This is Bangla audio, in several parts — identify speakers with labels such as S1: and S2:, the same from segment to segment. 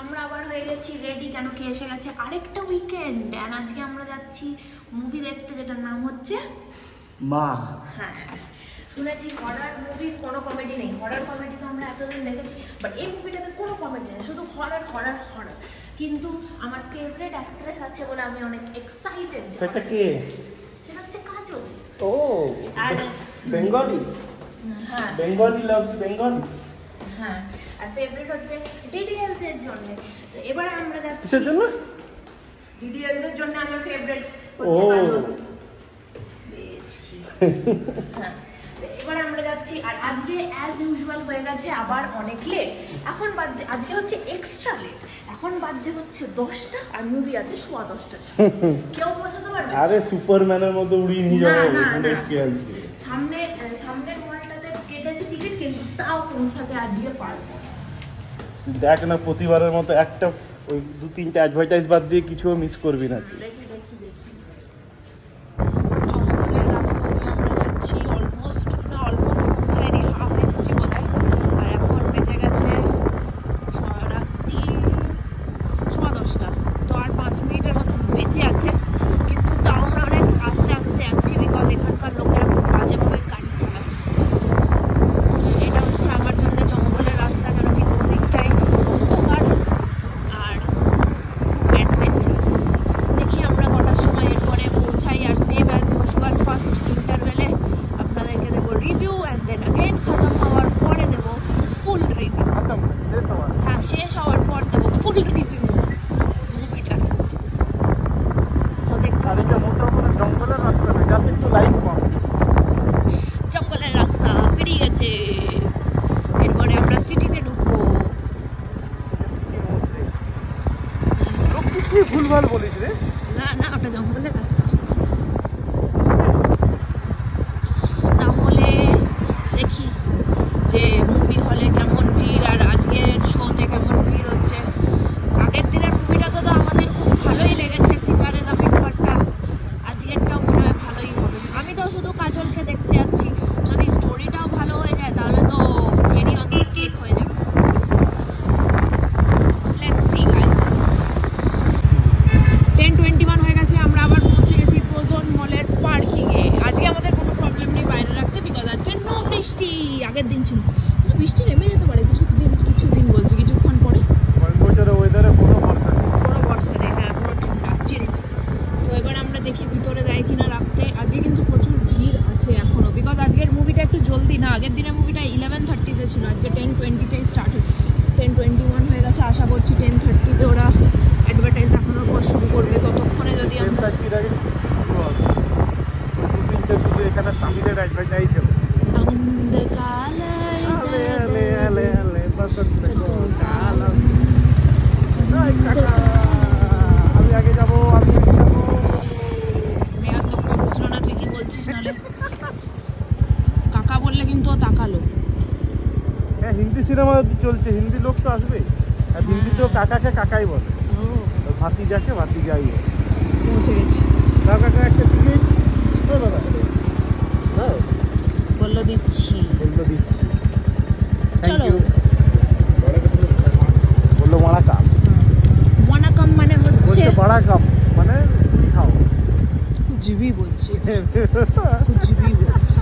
S1: আমরা আবার হয়ে গেছি রেডি, কেন কি এসে গেছে আরেকটা উইকেন্ড। আর আজকে আমরা যাচ্ছি মুভি দেখতে, যেটার নাম হচ্ছে
S2: মা।
S1: হ্যাঁ, শুনেছি হরর মুভি কোনো কমেডি নেই। হরর কমেডি তো আমরা এতদিন দেখেছি, বাট এই মুভিটাতে কোনো কমেডি নেই, শুধু হরর হরর হরর। কিন্তু আমার ফেভারিট অ্যাক্ট্রেস আছে বলে আমি অনেক এক্সাইটেড।
S2: সেটা কে?
S1: সেটা হচ্ছে কাজল।
S2: ও,
S1: আর
S2: বেঙ্গলি।
S1: হ্যাঁ,
S2: বেঙ্গলি লাভস বেঙ্গলি।
S1: হ্যাঁ, আর ফেভারিট হচ্ছে ডিডিএলস এর জন্য। তো এবারে আমরা যাচ্ছি
S2: কিসের জন্য?
S1: ডিডিএলস এর জন্য। আমার ফেভারিট
S2: ও
S1: হচ্ছে কাজল। বেশ, হ্যাঁ। এবার আমরা যাচ্ছি। আর আজকে অ্যাজ ইউজুয়াল হয়ে গেছে আবার অনেক লেট। এখন বাজে, আজকে হচ্ছে এক্সট্রা লেট। এখন বাজে হচ্ছে 10টা আর মুভি আছে 10:15টার। কেউ পৌঁছাতে পারবে?
S2: আরে সুপারম্যানের মতো উড়িয়ে নিয়ে যাবো বুলেট কি আজকে।
S1: সামনের মলটাতে কেটেছে টিকিট, কিন্তু তাও পৌঁছাতে আজকে পারবো।
S2: দেখ না, প্রতিবারের মতো একটা ওই 2-3টা অ্যাডভার্টাইজ বাদ দিয়ে কিছুও মিস করবি না তুই।
S1: দেখি জঙ্গলের রাস্তা দিয়ে আমরা যাচ্ছি। অলমোস্ট পৌঁছাইনি, হাফ এসছি বোধ হয়। আর এখন বেজে গেছে রাত্রি 10:15। তো আর 5 মিনিটের মতো বেঁচে আছে, কিন্তু তাও আমরা অনেক আস্তে আস্তে যাচ্ছি, বিকজ এখানকার লোকেরা খুব বাজেভাবে গাড়ি চালায়। এটা হচ্ছে আমার জন্য জঙ্গলের রাস্তা, কেন কি দুদিকটাই অন্ধকার আর অ্যাডভেঞ্চারাস। দেখি আমরা কটার সময় এরপরে পৌঁছাই। আর সেম অ্যাজ ইউজুয়াল ফার্স্ট ইন্টারভেলে আপনাদেরকে দেবো রিভিউ, অ্যান্ড দেন আগেন খতম হওয়ার পরে দেবো ফুল রিভিউ। হ্যাঁ, শেষ হওয়ার পর দেবো ফুল রিভিউ মুভিটার। সো দেখতে
S2: জঙ্গলের রাস্তা না, জাস্ট একটু লাইট কম।
S1: জঙ্গলের রাস্তা বেরিয়ে গেছে। এরপরে আমরা সিটিতে ঢুকবো।
S2: তুই ভুলভাল বলিস রে।
S1: না, ওটা জঙ্গলের রাস্তা। তাহলে দেখি যে মুভি হলে কেমন ভিড়, আর আজকের শোতে কেমন ভিড় হচ্ছে। আগের দিনের মুভিটা তো আমাদের খুব ভালোই লেগেছে, সিতারে জামিন পারটা। আজকেরটাও মনে হয় ভালোই হবে। আমি তো শুধু কাজলকে দেখতে যাচ্ছি। যদি স্টোরিটাও ভালো হয়ে যায় তাহলে তো চেরি অন দ্য কেক হয়ে যাবে। Let's see guys. 10:21 হয়ে গেছে, আমরা আবার পৌঁছে গেছি প্রোজন মলের পার্কিংয়ে। আজকে আমাদের কোনো প্রবলেম নেই বাইরে রাখতে, বিকজ আজকে নো বৃষ্টি। আগের দিন ছিল, কিন্তু বৃষ্টি নেমে যেতে পারে কিছুদিন বলছি, কিছুক্ষণ পরে।
S2: ওয়েদারে কোনো
S1: বর্ষা নেই, হ্যাঁ, পুরো ঠান্ডা চিল্ড। তো এবার আমরা দেখি ভিতরে দেয় কিনা রাখতে। আজকে কিন্তু প্রচুর ভিড় আছে এখনো, বিকজ আজকের মুভিটা একটু জলদি না। আগের দিনের মুভিটা 11:30-তে ছিল, আজকে 10:20-তেই স্টার্ট হয়েছে। 10:21 হয়ে গেছে। আশা করছি 10:30-তে ওরা অ্যাডভার্টাইজ দেখানোর পর শুরু করবে। ততক্ষণে যদি আমরা
S2: এখানে সামিরের অ্যাডভার্টাইজ হবে। আমি আগে যাবো।
S1: নেহাত লোকটা বুঝলো না তুই কি বলছিস, নাহলে কাকা বললে কিন্তু ও তাকালো।
S2: হ্যাঁ, হিন্দি সিনেমা চলছে, হিন্দি লোক তো আসবে। আর হিন্দিতেও কাকাকে কাকাই বলে, ভাতিজাকে ভাতিজাই বলে।
S1: পৌঁছে গেছি।
S2: কাকা একটা টিকিট
S1: বললো দিচ্ছি।
S2: Thank you. বললো বড়া কাপ।
S1: ওয়ানাকাম মানে হচ্ছে
S2: বড়া কাপ মানে তুমি খাও।
S1: জিবি বলছি, জিবি বলছি।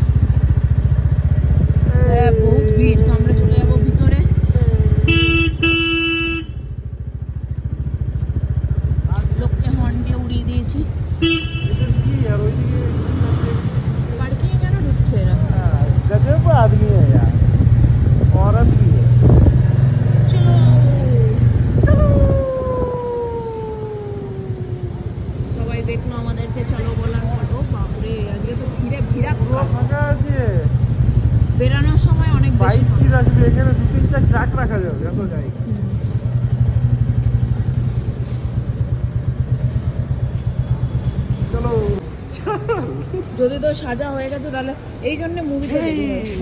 S1: হ্যাঁ, বহুত ভিড়। তো আমরা চলে যাবো ভিতরে। লোককে হর্ন দিয়ে উড়িয়ে দিয়েছি। পার্কিং কেন ঢুকছে এরা?
S2: गजब आदमी है यार, औरत भी है।
S1: সবাই দেখলো আমাদেরকে চলো বলার পর। ও বাপরে, আজকে তো ভিড়া
S2: ফাঁকা আছে।
S1: বেরানোর সময় অনেক বেশি
S2: বাইক কি রাখবে এখানে? 2-3টা ট্রাক রাখা যাবে এত জায়গা। চলো।
S1: যদি তো সাজা হয়ে গেছে তাহলে এই জন্য মুভিতে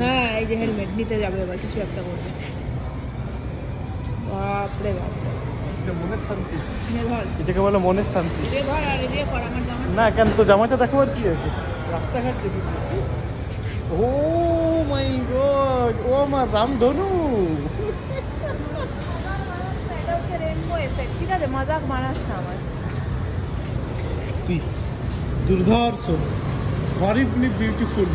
S1: হ্যাঁ, এই যে হেলমেট নিতে যাবে এবার কিছু একটা করবে। বাপরে বাপ,
S2: মনের শান্তি।
S1: ধর
S2: এটাকে বলে মনের শান্তি।
S1: ধর আর এদিকে কর আমার জামা।
S2: না কেন, তো জামাটা দেখো আর কি আছে রাস্তাঘাট। ও মাই গড, ও আমার রামধনু।
S1: এটা হচ্ছে রেনবো এফেক্ট, ঠিক আছে? মজাক বানাস না আমার।
S2: দুর্ধর্ষ, হরিবলি বিউটিফুল।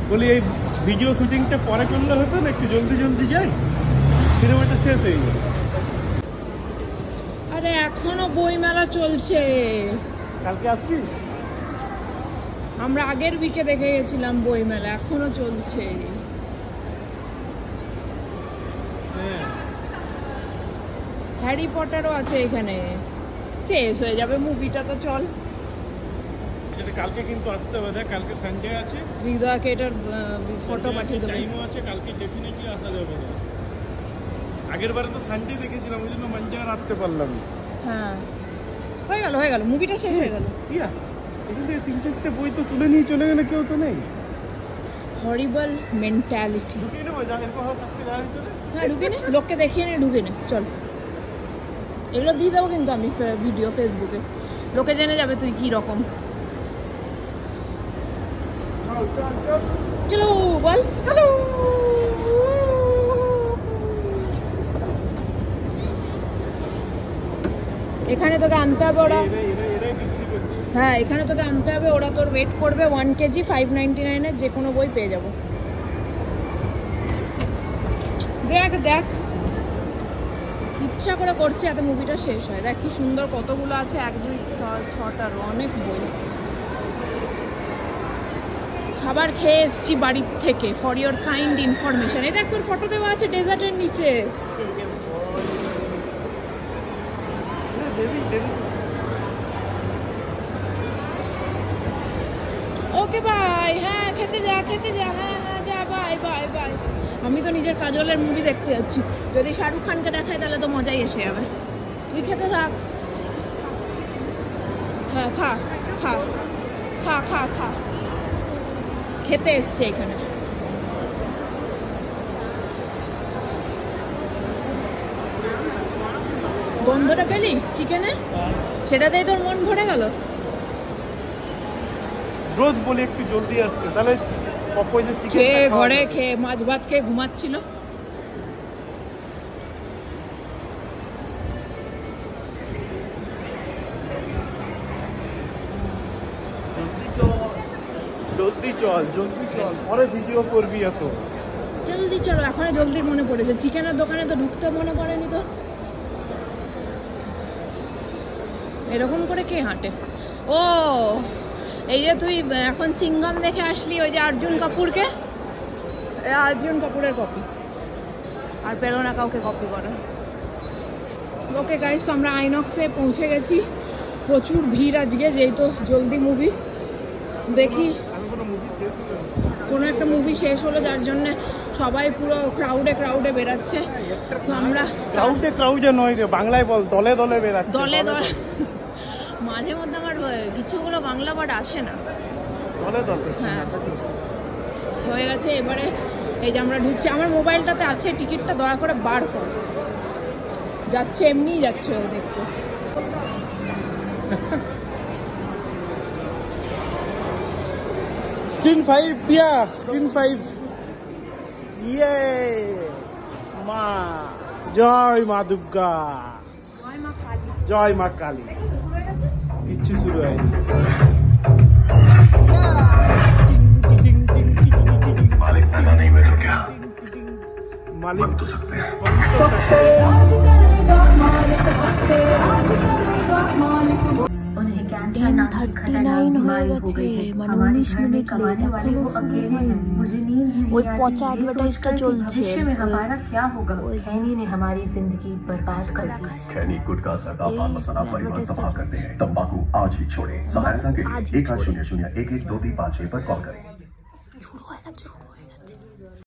S2: বলি এই ভিডিও শুটিংটা পরে করলে হতো না? একটু জলদি জলদি যাই, সিনেমাটা শেষ হয়ে যাবে।
S1: আরে এখনো বইমেলা চলছে।
S2: কালকে আসবি?
S1: আমরা আগের উইকে দেখে গেছিলাম বইমেলা, এখনো চলছে। হ্যারি পটারও আছে এখানে। শেষ হয়ে যাবে মুভিটা, তো চল।
S2: কালকে কিন্তু আসতে হবে, দেখ কালকে সানডে আছে।
S1: হৃদয়কে এটার ফটো পাঠিয়ে দেবো।
S2: টাইমও আছে, কালকে ডেফিনেটলি আসা যাবে না। আগের বারে তো সানডে দেখেছিলাম, ওই জন্য মানজে আর আসতে পারলাম না।
S1: হ্যাঁ, হয়ে গেল মুভিটা শেষ হয়ে গেল।
S2: ইয়া এখান থেকে 3-4টে বই তো তুলে নিয়ে চলে গেলে কেউ তো নেই।
S1: হরিবল মেন্টালিটি।
S2: ঢুকে নেবো, জানেন কোথাও থাকতে জানেন তো?
S1: হ্যাঁ ঢুকে নে, লোককে দেখিয়ে নে, ঢুকে নে, চল। এগুলো দিয়ে দেবো কিন্তু আমি ভিডিও ফেসবুকে, লোকে জেনে যাবে তুই কি রকম। চলো বল, চলো। এখানে তোকে আনতে হবে ওরা। হ্যাঁ এখানে তোকে আনতে হবে, ওরা তোর ওয়েট করবে। 1 কেজি 599-এর যে কোনো বই পেয়ে যাবো। দেখ দেখ, ইচ্ছা করে করছে এত মুভিটা শেষ হয়। দেখ কি সুন্দর, কতগুলো আছে, 1, 2, 3, 4, 6টার অনেক বই। খাবার খেয়ে এসছি বাড়ির থেকে, ফর ইয়োর কাইন্ড ইনফরমেশন। এটা তোর ফটো দেওয়া আছে ডেজার্টের নিচে। Okay bye. হ্যাঁ খেতে যা, হ্যাঁ যা, বাই। আমি তো নিজের কাজলের মুভি দেখতে যাচ্ছি। যদি শাহরুখ খানকে দেখায় তাহলে তো মজাই এসে যাবে। তুই খেতে থাক। হ্যাঁ খা। খেতে এসছে এখানে। গন্ধটা পেলি চিকেনের? সেটাতেই তোর মন ভরে গেল।
S2: রোজ বলি একটু জলদি আসতে, তাহলে
S1: খেয়ে ঘরে খেয়ে মাছ ভাত খেয়ে ঘুমাচ্ছিল।
S2: জলদি চল পরে ভিডিও করবি। এত
S1: জলদি চলো, এখন জলদি মনে পড়েছে। চিকেনের দোকানে তো ঢুকতে মনে পড়েনি তো। এরকম করে কে হাঁটে? ও এই যে তুই এখন সিঙ্ঘম দেখে আসলি, ওই যে অর্জুন কাপুরকে, অর্জুন কাপুরের কপি। আর পেলো না কাউকে কপি করে। ওকে গাইস, তো আমরা আইনক্সে পৌঁছে গেছি। প্রচুর ভিড় আজকে, যেহেতু জলদি মুভি। দেখি কোনো একটা মুভি শেষ হলো, যার জন্য সবাই পুরো ক্রাউডে বেরাচ্ছে। তো আমরা
S2: ক্রাউডে নয় রে, বাংলায় বল, দলে দলে বেরাচ্ছে।
S1: দলে মাঝে মধ্যে আমার কিছুগুলো বাংলা বাট আসে না। হ্যাঁ হয়ে গেছে। এবারে এই যে আমরা ঢুকছি, আমার মোবাইলটাতে আছে টিকিটটা, দয়া করে বার কর। যাচ্ছে এমনিই যাচ্ছে ও দেখতে।
S2: স্ক্রিন 5 পিয়া, স্ক্রিন 5। ইয়ে মা, জয় মা দুর্গা, জয় মা কালী। কিচ্ছু শুরু হয়নি।
S3: मालिक पैदा नहीं हुए तो क्या
S2: मालिक
S3: बन तो सकते हैं।
S4: उन्हें कैंसर नाम की खतरनाक बीमारी हो गई है। हमारे घर में कमाने वाले वो अकेले हैं। मुझे नींद नहीं आ रही है। भविष्य में हमारा क्या होगा? खैनी ने हमारी जिंदगी बर्बाद कर दी।
S3: खैनी, गुटखा, जर्दा, पान मसाला परिवार तबाह करते हैं। तंबाकू आज ही छोड़ें। सहायता के लिए 1800-112356 पर कॉल करें।